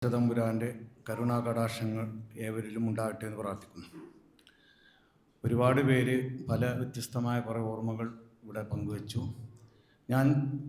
തമ്പുരാൻ്റെ കരുണാകടാക്ഷങ്ങൾ ഏവരിലും ഉണ്ടാകട്ടെ എന്ന് പ്രാർത്ഥിക്കുന്നു. ഒരുപാട് പേര് പല വ്യത്യസ്തമായ കുറേ ഓർമ്മകൾ ഇവിടെ പങ്കുവച്ചു. ഞാൻ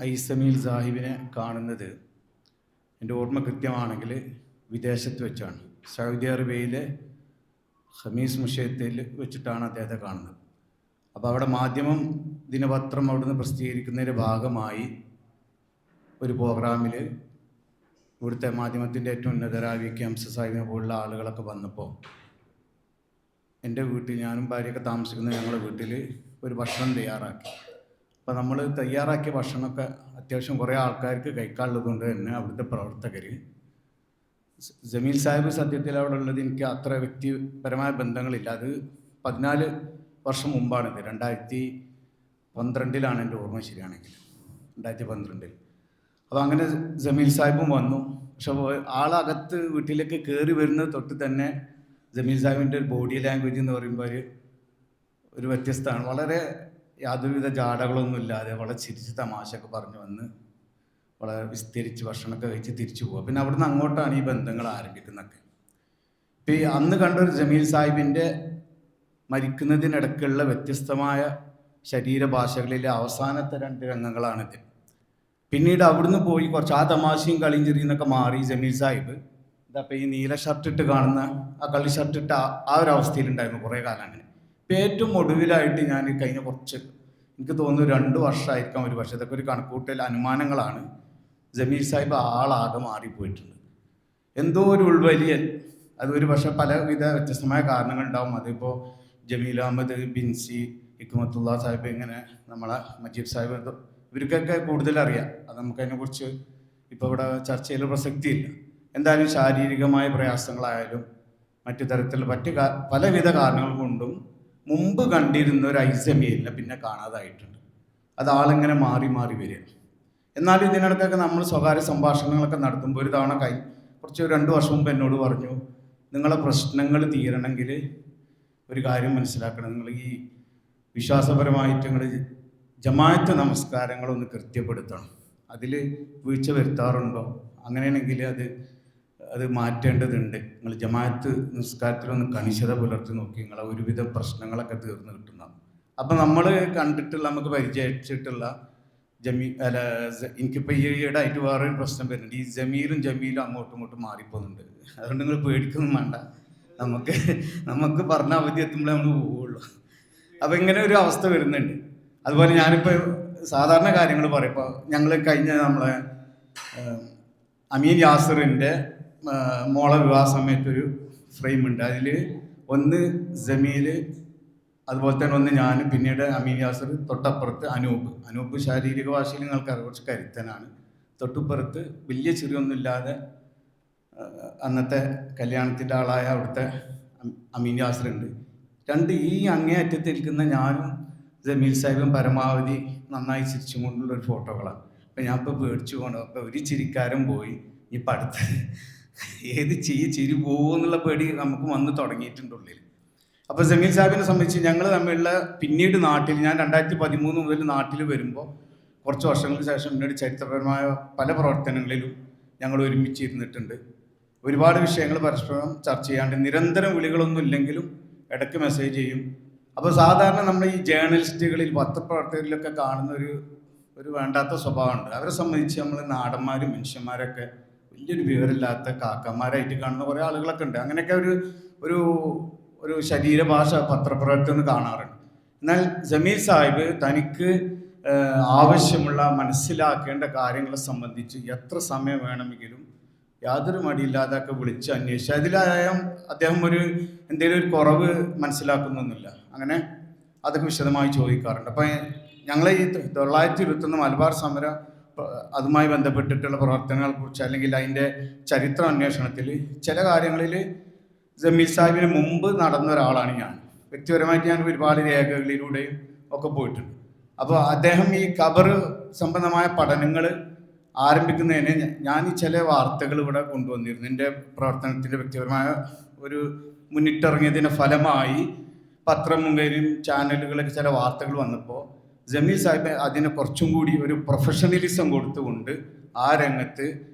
ഐസമീൽ സാഹിബിനെ കാണുന്നത്, എൻ്റെ ഓർമ്മ കൃത്യമാണെങ്കിൽ, വിദേശത്ത് വെച്ചാണ്. സൗദി അറേബ്യയിലെ ഖമീസ് മുഷയത്തിൽ വെച്ചിട്ടാണ് അദ്ദേഹത്തെ കാണുന്നത്. അപ്പോൾ അവിടെ മാധ്യമം ദിനപത്രം അവിടുന്ന് പ്രസിദ്ധീകരിക്കുന്നതിൻ്റെ ഭാഗമായി ഒരു പ്രോഗ്രാമിൽ ഇവിടുത്തെ മാധ്യമത്തിൻ്റെ ഏറ്റവും ഉന്നതരായ വി.കെ. ഹംസ സാഹിബിനെ പോലുള്ള ആളുകളൊക്കെ വന്നപ്പോൾ എൻ്റെ വീട്ടിൽ, ഞാനും ഭാര്യയൊക്കെ താമസിക്കുന്ന ഞങ്ങളുടെ വീട്ടിൽ ഒരു ഭക്ഷണം തയ്യാറാക്കി. അപ്പോൾ നമ്മൾ തയ്യാറാക്കിയ ഭക്ഷണമൊക്കെ അത്യാവശ്യം കുറേ ആൾക്കാർക്ക് കഴിക്കാനുള്ളതുകൊണ്ട് തന്നെ അവിടുത്തെ പ്രവർത്തകർ, ജമീൽ സാഹിബ് സത്യത്തിൽ അവിടെ ഉള്ളത് എനിക്ക് അത്ര വ്യക്തിപരമായ ബന്ധങ്ങളില്ല. അത് 14 വർഷം മുമ്പാണിത്. 2012 എൻ്റെ ഓർമ്മ ശരിയാണെങ്കിൽ, 2012. അപ്പോൾ അങ്ങനെ ജമീൽ സാഹിബും വന്നു. പക്ഷെ ആളകത്ത് വീട്ടിലേക്ക് കയറി വരുന്നത് തൊട്ട് തന്നെ ജമീൽ സാഹിബിൻ്റെ ഒരു ബോഡി ലാംഗ്വേജ് എന്ന് പറയുമ്പോൾ ഒരു വ്യത്യസ്തമാണ്. വളരെ യാതൊരുവിധ ജാടകളൊന്നും ഇല്ലാതെ വളരെ ചിരിച്ച് തമാശയൊക്കെ പറഞ്ഞു വന്ന് വളരെ വിസ്തരിച്ച് ഭക്ഷണമൊക്കെ കഴിച്ച് തിരിച്ചു പോകുക. പിന്നെ അവിടുന്ന് അങ്ങോട്ടാണ് ഈ ബന്ധങ്ങൾ ആരംഭിക്കുന്നതൊക്കെ. ഇപ്പോൾ ഈ അന്ന് കണ്ടൊരു ജമീൽ സാഹിബിൻ്റെ മരിക്കുന്നതിനിടയ്ക്കുള്ള വ്യത്യസ്തമായ ശരീരഭാഷകളിലെ അവസാനത്തെ 2 രംഗങ്ങളാണിത്. പിന്നീട് അവിടുന്ന് പോയി കുറച്ച് ആ തമാശയും കളിയും ചെറിയെന്നൊക്കെ മാറി ജമീൽ സാഹിബ് ഇതപ്പോൾ ഈ നീല ഷർട്ടിട്ട് കാണുന്ന ആ കളി ഷർട്ടിട്ട് ആ ഒരു അവസ്ഥയിലുണ്ടായിരുന്നു കുറേ കാലം. അങ്ങനെ ഇപ്പം ഏറ്റവും ഒടുവിലായിട്ട് ഞാൻ കഴിഞ്ഞ എനിക്ക് തോന്നുന്നു 2 വർഷമായിരിക്കാം ഒരു പക്ഷേ, ഇതൊക്കെ ഒരു കണക്കൂട്ടൽ അനുമാനങ്ങളാണ്. ജമീൽ സാഹിബ് ആളാകെ മാറിപ്പോയിട്ടുണ്ട്. എന്തോ ഒരു ഉൾവലിയൽ, അതൊരു പക്ഷേ പലവിധ വ്യത്യസ്തമായ കാരണങ്ങളുണ്ടാവും. അതിപ്പോൾ ജമീൽ അഹമ്മദ്, ബിൻസി, ഹിക്മത്തുള്ള സാഹിബ്, ഇങ്ങനെ നമ്മളെ മജീബ് സാഹിബ്, ഇവർക്കൊക്കെ കൂടുതൽ അറിയാം. അത് നമുക്കതിനെക്കുറിച്ച് ഇപ്പോൾ ഇവിടെ ചർച്ചയിൽ പ്രസക്തിയില്ല. എന്തായാലും ശാരീരികമായ പ്രയാസങ്ങളായാലും മറ്റു തരത്തിലുള്ള പലവിധ കാരണങ്ങൾ കൊണ്ടും മുമ്പ് കണ്ടിരുന്ന ഒരു ഐസമീലിനെ പിന്നെ കാണാതായിട്ടുണ്ട്. അത് ആളിങ്ങനെ മാറി മാറി വരിക. എന്നാലും ഇതിനിടയ്ക്കൊക്കെ നമ്മൾ സ്വകാര്യ സംഭാഷണങ്ങളൊക്കെ നടത്തുമ്പോൾ ഒരു തവണ കുറച്ച് 2 വർഷം മുമ്പ് എന്നോട് പറഞ്ഞു, നിങ്ങളെ പ്രശ്നങ്ങൾ തീരണമെങ്കിൽ ഒരു കാര്യം മനസ്സിലാക്കണം, നിങ്ങൾ ഈ വിശ്വാസപരമായിട്ട് നിങ്ങൾ ജമാഅത്ത് നമസ്കാരങ്ങളൊന്ന് കൃത്യപ്പെടുത്തണം. അതിൽ വീഴ്ച വരുത്താറുണ്ടോ? അങ്ങനെയാണെങ്കിൽ അത് മാറ്റേണ്ടതുണ്ട്. നിങ്ങൾ ജമാഅത്ത് നിസ്കാരത്തിലൊന്ന് കണിശത പുലർത്തി നോക്കി, നിങ്ങളെ ഒരുവിധ പ്രശ്നങ്ങളൊക്കെ തീർന്നു കിട്ടുന്നതാണ്. അപ്പം നമ്മൾ കണ്ടിട്ടുള്ള, നമുക്ക് പരിചയിച്ചിട്ടുള്ള എനിക്കിപ്പോൾ ഈയിടെയായിട്ട് വേറൊരു പ്രശ്നം വരുന്നുണ്ട്. ഈ ജമീലും അങ്ങോട്ടും ഇങ്ങോട്ടും മാറിപ്പോകുന്നുണ്ട്. അതുകൊണ്ട് നിങ്ങൾ പേടിക്കൊന്നും വേണ്ട, നമുക്ക് പറഞ്ഞ അവധി എത്തുമ്പോഴേ നമ്മൾ പോവുള്ളൂ. അപ്പം ഇങ്ങനെ ഒരു അവസ്ഥ വരുന്നുണ്ട്. അതുപോലെ ഞാനിപ്പോൾ സാധാരണ കാര്യങ്ങൾ പറയും. ഇപ്പോൾ ഞങ്ങൾ കഴിഞ്ഞ നമ്മളെ അമീൻ യാസറിൻ്റെ മോളെ വിവാഹ സമയത്തൊരു ഫ്രെയിമുണ്ട്. അതിൽ ഒന്ന് ജമീൽ, അതുപോലെ തന്നെ ഒന്ന് ഞാൻ, പിന്നീട് അമീൻ യാസർ, തൊട്ടപ്പുറത്ത് അനൂപ് ശാരീരിക ഭാഷയിൽ നിങ്ങൾക്കറിയാം, കുറച്ച് കരുത്തനാണ്. തൊട്ടുപ്പുറത്ത് വലിയ ചെറിയൊന്നുമില്ലാതെ അന്നത്തെ കല്യാണത്തിൻ്റെ ആളായ അവിടുത്തെ അമീൻ യാസറുണ്ട്. ഈ അങ്ങേയറ്റത്തിരിക്കുന്ന ഞാനും ജമീൽ സാഹിബും പരമാവധി നന്നായി ചിരിച്ചും കൊണ്ടുള്ളൊരു ഫോട്ടോകളാണ്. അപ്പം ഞാൻ ഇപ്പോൾ പേടിച്ചു പോകണം. അപ്പോൾ ഒരു ചിരിക്കാരൻ പോയി, ഇപ്പം അടുത്ത് ഏത് ചിരി പോകുമെന്നുള്ള പേടി നമുക്ക് വന്ന് തുടങ്ങിയിട്ടുണ്ട് ഉള്ളിൽ. അപ്പോൾ ജമീൽ സാഹിബിനെ സംബന്ധിച്ച് ഞങ്ങൾ തമ്മിലുള്ള പിന്നീട് നാട്ടിൽ, ഞാൻ 2013 മുതൽ നാട്ടിൽ വരുമ്പോൾ കുറച്ച് വർഷങ്ങൾക്ക് ശേഷം പിന്നീട് ചരിത്രപരമായ പല പ്രവർത്തനങ്ങളിലും ഞങ്ങൾ ഒരുമിച്ചിരുന്നിട്ടുണ്ട്. ഒരുപാട് വിഷയങ്ങൾ പരസ്പരം ചർച്ച ചെയ്യാണ്ട്, നിരന്തരം വിളികളൊന്നും ഇല്ലെങ്കിലും ഇടയ്ക്ക് മെസ്സേജ് ചെയ്യും. അപ്പോൾ സാധാരണ നമ്മൾ ഈ ജേർണലിസ്റ്റുകളിൽ, പത്രപ്രവർത്തകരിലൊക്കെ കാണുന്ന ഒരു വേണ്ടാത്ത സ്വഭാവമുണ്ട്. അവരെ സംബന്ധിച്ച് നമ്മൾ നാടന്മാരും മനുഷ്യന്മാരൊക്കെ വലിയൊരു വിവരമില്ലാത്ത കാക്കന്മാരായിട്ട് കാണുന്ന കുറേ ആളുകളൊക്കെ ഉണ്ട്. അങ്ങനെയൊക്കെ ഒരു ശരീരഭാഷ പത്രപ്രവർത്തനം കാണാറുണ്ട്. എന്നാൽ ജമീൽ സാഹിബ് തനിക്ക് ആവശ്യമുള്ള മനസ്സിലാക്കേണ്ട കാര്യങ്ങളെ സംബന്ധിച്ച് എത്ര സമയം വേണമെങ്കിലും യാതൊരു മടിയില്ലാതൊക്കെ വിളിച്ച് അന്വേഷിച്ച് അതിലായാലും അദ്ദേഹം എന്തെങ്കിലും ഒരു കുറവ് മനസ്സിലാക്കുന്നൊന്നുമില്ല. അങ്ങനെ അതൊക്കെ വിശദമായി ചോദിക്കാറുണ്ട്. അപ്പം ഞങ്ങളെ ഈ 1921 മലബാർ സമരം, അതുമായി ബന്ധപ്പെട്ടിട്ടുള്ള പ്രവർത്തനങ്ങളെക്കുറിച്ച്, അല്ലെങ്കിൽ അതിൻ്റെ ചരിത്ര അന്വേഷണത്തിൽ ചില കാര്യങ്ങളിൽ ജമീൽ സാഹിബിന് മുമ്പ് നടന്ന ഒരാളാണ് ഞാൻ. വ്യക്തിപരമായിട്ട് ഞാൻ ഒരുപാട് രേഖകളിലൂടെയും ഒക്കെ പോയിട്ടുണ്ട്. അപ്പോൾ അദ്ദേഹം ഈ ഖബർ സംബന്ധമായ പഠനങ്ങൾ ആരംഭിക്കുന്നതിന് ഞാൻ ഈ ചില വാർത്തകൾ ഇവിടെ കൊണ്ടുവന്നിരുന്നു. എൻ്റെ പ്രവർത്തനത്തിൻ്റെ വ്യക്തിപരമായ ഒരു മുന്നിട്ടിറങ്ങിയതിൻ്റെ ഫലമായി പത്രം മുഖേനയും ചാനലുകളൊക്കെ ചില വാർത്തകൾ വന്നപ്പോൾ ജമീൽ സാഹിബ് അതിനെ കുറച്ചും കൂടി ഒരു പ്രൊഫഷണലിസം കൊടുത്തുകൊണ്ട് ആ രംഗത്ത്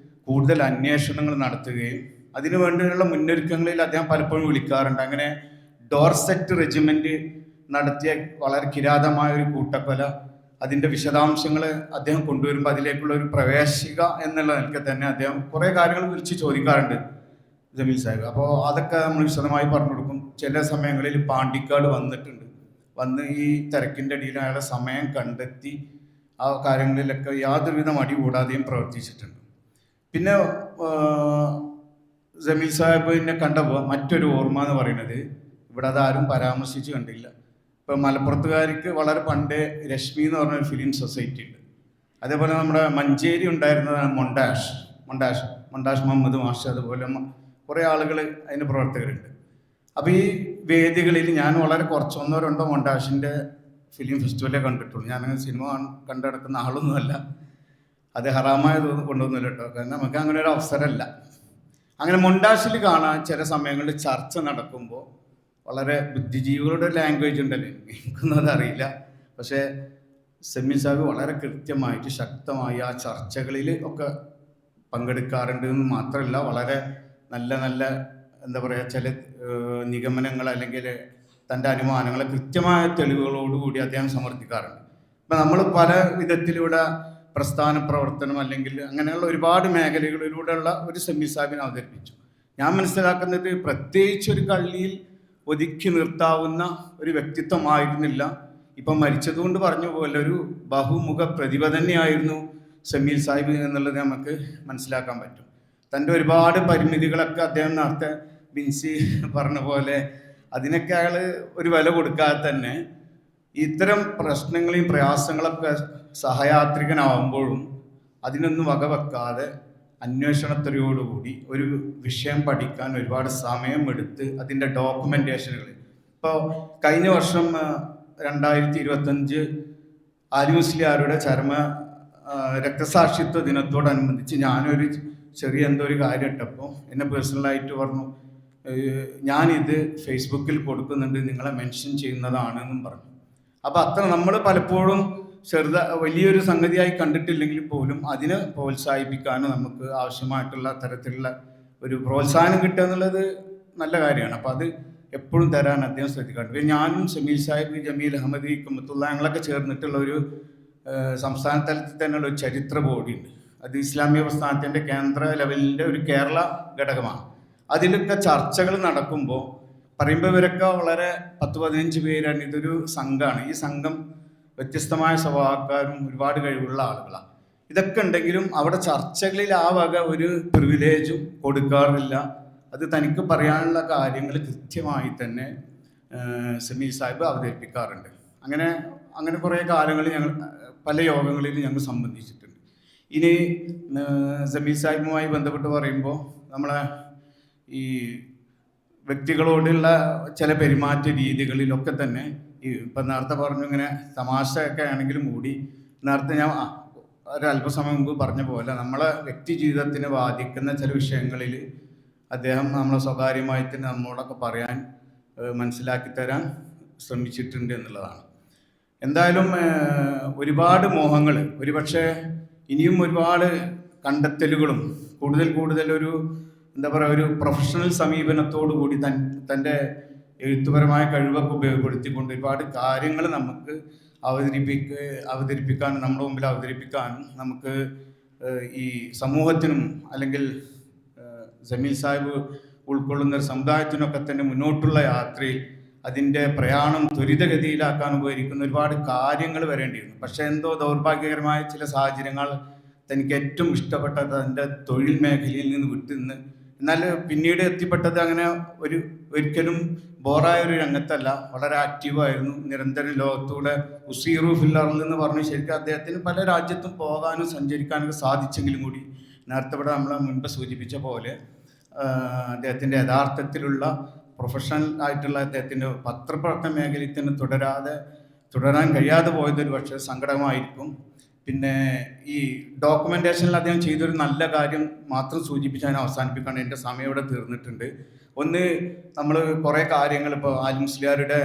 കൂടുതൽ അന്വേഷണങ്ങൾ നടത്തുകയും അതിനു വേണ്ടിയുള്ള മുന്നൊരുക്കങ്ങളിൽ അദ്ദേഹം പലപ്പോഴും വിളിക്കാറുണ്ട്. അങ്ങനെ ഡോർസെറ്റ് റെജിമെന്റ് നടത്തിയ വളരെ കിരാതമായ ഒരു കൂട്ടക്കൊല, അതിൻ്റെ വിശദാംശങ്ങൾ അദ്ദേഹം കൊണ്ടുവരുമ്പോൾ അതിലേക്കുള്ള ഒരു പ്രവേശിക എന്നുള്ള നിലയ്ക്ക് തന്നെ അദ്ദേഹം കുറേ കാര്യങ്ങൾ വിളിച്ച് ചോദിക്കാറുണ്ട് ജമീൽ സാഹിബ്. അപ്പോൾ അതൊക്കെ നമ്മൾ വിശദമായി പറഞ്ഞു കൊടുക്കും. ചില സമയങ്ങളിൽ പാണ്ടിക്കാട് വന്നിട്ടുണ്ട്, വന്ന് ഈ തിരക്കിൻ്റെ ഇടയിൽ അയാളെ സമയം കണ്ടെത്തി ആ കാര്യങ്ങളിലൊക്കെ യാതൊരുവിധ മടി കൂടാതെയും പ്രവർത്തിച്ചിട്ടുണ്ട്. പിന്നെ ജമീൽ സാഹിബിനെ കണ്ടപ്പോൾ മറ്റൊരു ഓർമ്മ എന്ന് പറയുന്നത്, ഇവിടെ അതാരും പരാമർശിച്ച് കണ്ടില്ല. ഇപ്പം മലപ്പുറത്തുകാർക്ക് വളരെ പണ്ടേ രശ്മി എന്ന് പറഞ്ഞൊരു ഫിലിം സൊസൈറ്റി ഉണ്ട്. അതേപോലെ നമ്മുടെ മഞ്ചേരി ഉണ്ടായിരുന്നതാണ് മൊണ്ടാഷ് മുഹമ്മദ് മാഷ്, അതുപോലെ കുറേ ആളുകൾ അതിന് പ്രവർത്തകരുണ്ട്. അപ്പോൾ ഈ വേദികളിൽ ഞാൻ വളരെ കുറച്ചൊന്നോ രണ്ടോ മൊണ്ടാഷിൻ്റെ ഫിലിം ഫെസ്റ്റിവലേ കണ്ടിട്ടുള്ളൂ. ഞാനങ്ങനെ സിനിമ കണ്ടെടുക്കുന്ന ആളൊന്നുമല്ല, അത് ഹറാമായ തോന്നുന്നു കൊണ്ടുവന്നില്ല കേട്ടോ, കാരണം നമുക്ക് അങ്ങനെ ഒരു അവസരമല്ല. അങ്ങനെ മൊണ്ടാഷിൽ കാണാൻ ചില സമയങ്ങളിൽ ചർച്ച നടക്കുമ്പോൾ വളരെ ബുദ്ധിജീവികളുടെ ലാംഗ്വേജ് ഉണ്ടല്ലോ, എനിക്കൊന്നും അതറിയില്ല. പക്ഷേ സെമീൽ സാഹിബ് വളരെ കൃത്യമായിട്ട് ശക്തമായി ആ ചർച്ചകളിൽ ഒക്കെ പങ്കെടുക്കാറുണ്ട് എന്ന് മാത്രമല്ല, വളരെ നല്ല നല്ല എന്താ പറയുക, ചില നിഗമനങ്ങൾ അല്ലെങ്കിൽ തൻ്റെ അനുമാനങ്ങളെ കൃത്യമായ തെളിവുകളോടുകൂടി അദ്ദേഹം സമർത്ഥിക്കാറുണ്ട്. ഇപ്പം നമ്മൾ പല വിധത്തിലൂടെ പ്രസ്ഥാന പ്രവർത്തനം അല്ലെങ്കിൽ അങ്ങനെയുള്ള ഒരുപാട് മേഖലകളിലൂടെയുള്ള ഒരു സെമീൽ സാഹിബിനെ അവതരിപ്പിച്ചു. ഞാൻ മനസ്സിലാക്കുന്നത് പ്രത്യേകിച്ച് ഒരു കള്ളിയിൽ ഒതുക്കി നിർത്താവുന്ന ഒരു വ്യക്തിത്വമായിരുന്നില്ല. ഇപ്പം മരിച്ചതുകൊണ്ട് പറഞ്ഞു പോലെ ഒരു ബഹുമുഖ പ്രതിഭ തന്നെയായിരുന്നു സെമീൽ സാഹിബ് എന്നുള്ളത് നമുക്ക് മനസ്സിലാക്കാൻ പറ്റും. തൻ്റെ ഒരുപാട് പരിമിതികളൊക്കെ അദ്ദേഹം നേരത്തെ ബിൻസി പറഞ്ഞ പോലെ അതിനൊക്കെ അയാൾ ഒരു വില കൊടുക്കാതെ തന്നെ ഇത്തരം പ്രശ്നങ്ങളെയും പ്രയാസങ്ങളൊക്കെ സഹയാത്രികനാവുമ്പോഴും അതിനൊന്നും വകവെക്കാതെ അന്വേഷണത്തോടുകൂടി ഒരു വിഷയം പഠിക്കാൻ ഒരുപാട് സമയമെടുത്ത് അതിൻ്റെ ഡോക്യുമെൻറ്റേഷനുകൾ. ഇപ്പോൾ കഴിഞ്ഞ വർഷം 2025 ആലി മുസ്ലിയാരുടെ ചരമ രക്തസാക്ഷിത്വ ദിനത്തോടനുബന്ധിച്ച് ഞാനൊരു ചെറിയ എന്തോ ഒരു കാര്യം ഇട്ടപ്പോൾ എന്നെ പേഴ്സണലായിട്ട് പറഞ്ഞു, ഞാനിത് ഫേസ്ബുക്കിൽ കൊടുക്കുന്നുണ്ട്, നിങ്ങളെ മെൻഷൻ ചെയ്യുന്നതാണെന്നും പറഞ്ഞു. അപ്പോൾ അത്ര നമ്മൾ പലപ്പോഴും വലിയൊരു സംഗതിയായി കണ്ടിട്ടില്ലെങ്കിൽ പോലും അതിനെ പ്രോത്സാഹിപ്പിക്കാനും നമുക്ക് ആവശ്യമായിട്ടുള്ള തരത്തിലുള്ള ഒരു പ്രോത്സാഹനം കിട്ടുക എന്നുള്ളത് നല്ല കാര്യമാണ്. അപ്പോൾ അത് എപ്പോഴും തരാൻ അദ്ദേഹം ശ്രദ്ധിക്കാറുണ്ട്. പിന്നെ ഞാനും സെമീൽ സാഹിബ്, ജമീൽ അഹമ്മദി, കുമ്മത്തുള്ള ഞങ്ങളൊക്കെ ചേർന്നിട്ടുള്ള ഒരു സംസ്ഥാന തലത്തിൽ തന്നെയുള്ള ഒരു ചരിത്ര ബോഡിയുണ്ട്. അത് ഇസ്ലാമിക പ്രസ്ഥാനത്തിൻ്റെ കേന്ദ്ര ലെവലിൻ്റെ ഒരു കേരള ഘടകമാണ്. അതിലൊക്കെ ചർച്ചകൾ നടക്കുമ്പോൾ പറയുമ്പോൾ ഇവരൊക്കെ വളരെ 10-15 പേരാണ്. ഇതൊരു സംഘമാണ്. ഈ സംഘം വ്യത്യസ്തമായ സ്വഭാവക്കാരും ഒരുപാട് കഴിവുള്ള ആളുകളാണ്. ഇതൊക്കെ ഉണ്ടെങ്കിലും അവിടെ ചർച്ചകളിൽ ആ വക ഒരു പ്രിവിലേജും കൊടുക്കാറില്ല. അത് തനിക്ക് പറയാനുള്ള കാര്യങ്ങൾ കൃത്യമായി തന്നെ സെമീൽ സാഹിബ് അവതരിപ്പിക്കാറുണ്ട്. അങ്ങനെ കുറേ കാലങ്ങളിൽ ഞങ്ങൾ പല യോഗങ്ങളിൽ ഞങ്ങൾ സംബന്ധിച്ചിട്ടുണ്ട്. ഇനി സെമീൽ സാഹിബുമായി ബന്ധപ്പെട്ട് പറയുമ്പോൾ നമ്മളെ ഈ വ്യക്തികളോടുള്ള ചില പെരുമാറ്റ രീതികളിലൊക്കെ തന്നെ ഇപ്പം നേരത്തെ പറഞ്ഞു, ഇങ്ങനെ തമാശയൊക്കെ ആണെങ്കിലും കൂടി നേരത്തെ ഞാൻ ഒരല്പസമയം മുമ്പ് പറഞ്ഞ പോലെ നമ്മളെ വ്യക്തി ജീവിതത്തിനെ ബാധിക്കുന്ന ചില വിഷയങ്ങളിൽ അദ്ദേഹം നമ്മളെ സ്വകാര്യമായി തന്നെ നമ്മളോടൊക്കെ പറയാൻ മനസ്സിലാക്കി തരാൻ ശ്രമിച്ചിട്ടുണ്ട് എന്നുള്ളതാണ്. എന്തായാലും ഒരുപാട് മോഹങ്ങൾ, ഒരുപക്ഷെ ഇനിയും ഒരുപാട് കണ്ടെത്തലുകളും കൂടുതൽ ഒരു എന്താ പറയുക, ഒരു പ്രൊഫഷണൽ സമീപനത്തോടു കൂടി തൻ്റെ എഴുത്തുപരമായ കഴിവൊക്കെ ഉപയോഗപ്പെടുത്തിക്കൊണ്ട് ഒരുപാട് കാര്യങ്ങൾ നമുക്ക് അവതരിപ്പിക്കാനും നമ്മുടെ മുമ്പിൽ അവതരിപ്പിക്കാനും നമുക്ക് ഈ സമൂഹത്തിനും അല്ലെങ്കിൽ ജമീൽ സാഹിബ് ഉൾക്കൊള്ളുന്ന സമുദായത്തിനൊക്കെ തന്നെ മുന്നോട്ടുള്ള യാത്രയിൽ അതിൻ്റെ പ്രയാണം ത്വരിതഗതിയിലാക്കാൻ ഉപകരിക്കുന്ന ഒരുപാട് കാര്യങ്ങൾ വരേണ്ടിയിരുന്നു. പക്ഷേ എന്തോ ദൗർഭാഗ്യകരമായ ചില സാഹചര്യങ്ങൾ തനിക്ക് ഏറ്റവും ഇഷ്ടപ്പെട്ട തൻ്റെ തൊഴിൽ മേഖലയിൽ നിന്ന് വിട്ടുനിന്ന്, എന്നാൽ പിന്നീട് എത്തിപ്പെട്ടത് അങ്ങനെ ഒരിക്കലും ബോറായ ഒരു രംഗത്തല്ല, വളരെ ആക്റ്റീവായിരുന്നു. നിരന്തരം ലോകത്തൂടെ ഉസീറു ഫില്ലറിൽ എന്ന് പറഞ്ഞ് ശരിക്കും അദ്ദേഹത്തിന് പല രാജ്യത്തും പോകാനും സഞ്ചരിക്കാനൊക്കെ സാധിച്ചെങ്കിലും കൂടി നേരത്തെ ഇവിടെ നമ്മൾ മുൻപ് സൂചിപ്പിച്ച പോലെ അദ്ദേഹത്തിൻ്റെ യഥാർത്ഥത്തിലുള്ള പ്രൊഫഷണൽ ആയിട്ടുള്ള അദ്ദേഹത്തിൻ്റെ പത്രപ്രവർത്തന മേഖലയിൽ തന്നെ തുടരാൻ കഴിയാതെ പോയതൊരു പക്ഷേ സങ്കടമായിരിക്കും. പിന്നെ ഈ ഡോക്യുമെൻറ്റേഷനിൽ അദ്ദേഹം ചെയ്തൊരു നല്ല കാര്യം മാത്രം സൂചിപ്പിച്ച് ഞാൻ അവസാനിപ്പിക്കുകയാണ്. എൻ്റെ സമയം ഇവിടെ തീർന്നിട്ടുണ്ട്. ഒന്ന്, നമ്മൾ കുറേ കാര്യങ്ങൾ ഇപ്പോൾ ആലി മുസ്ലിയാരുടെ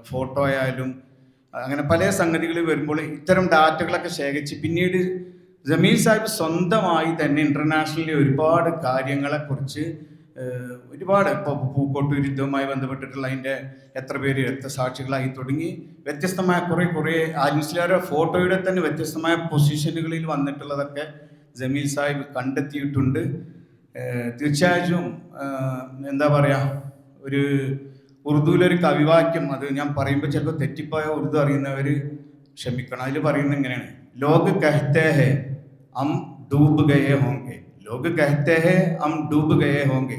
ഫോട്ടോ ആയാലും അങ്ങനെ പല സംഗതികൾ വരുമ്പോൾ ഇത്തരം ഡാറ്റകളൊക്കെ ശേഖരിച്ച് പിന്നീട് ജമീൽ സാഹിബ് സ്വന്തമായി തന്നെ ഇൻ്റർനാഷണലി ഒരുപാട് കാര്യങ്ങളെക്കുറിച്ച് ഒരുപാട് ഇപ്പോൾ പൂക്കോട്ടൂർ യുദ്ധവുമായി ബന്ധപ്പെട്ടിട്ടുള്ള അതിൻ്റെ എത്ര പേര് രക്തസാക്ഷികളായി തുടങ്ങി വ്യത്യസ്തമായ കുറേ ആൽമുസ്ലിയാരുടെ ഫോട്ടോയുടെ തന്നെ വ്യത്യസ്തമായ പൊസിഷനുകളിൽ വന്നിട്ടുള്ളതൊക്കെ ജമീൽ സാഹിബ് കണ്ടെത്തിയിട്ടുണ്ട്. തീർച്ചയായും എന്താ പറയുക, ഒരു ഉറുദുവിലൊരു കവിവാക്യം, അത് ഞാൻ പറയുമ്പോൾ ചിലപ്പോൾ തെറ്റിപ്പോയ ഉറുദു അറിയുന്നവർ ക്ഷമിക്കണം. അതിൽ പറയുന്നത് ഇങ്ങനെയാണ്: ലോക് കഹത്തെ ഹെ हम डूब गए होंगे, लोग कहते हैं हम डूब गए होंगे,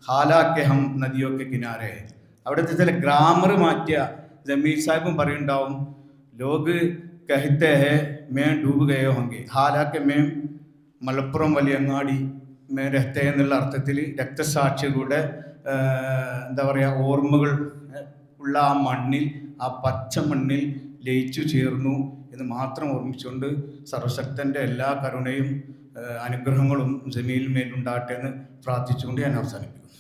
हालांकि हम नदियों के किनारे हैं. അവിടുത്തെ ചില ഗ്രാമർ മാറ്റിയ ജമീൽ സാഹിബും പറയുന്നുണ്ടാവും, ലോക് കഹത്തെ ഹെ may ഡൂബ് Gaye ഹോങ്കെ ഹാലാക്കെ may Malappuram Valiyangadi may രഹത്തെ എന്നുള്ള അർത്ഥത്തിൽ രക്തസാക്ഷികളുടെ എന്താ പറയുക ഓർമ്മകൾ ഉള്ള ആ മണ്ണിൽ, ആ പച്ച മണ്ണിൽ ലയിച്ചു ചേർന്നു എന്ന് മാത്രം ഓർമ്മിച്ചുകൊണ്ട് സർവശക്തൻ്റെ എല്ലാ കരുണയും അനുഗ്രഹങ്ങളും ജമീലിന് മേലുണ്ടാകട്ടെ എന്ന് പ്രാർത്ഥിച്ചുകൊണ്ട് ഞാൻ അവസാനിപ്പിക്കുന്നു.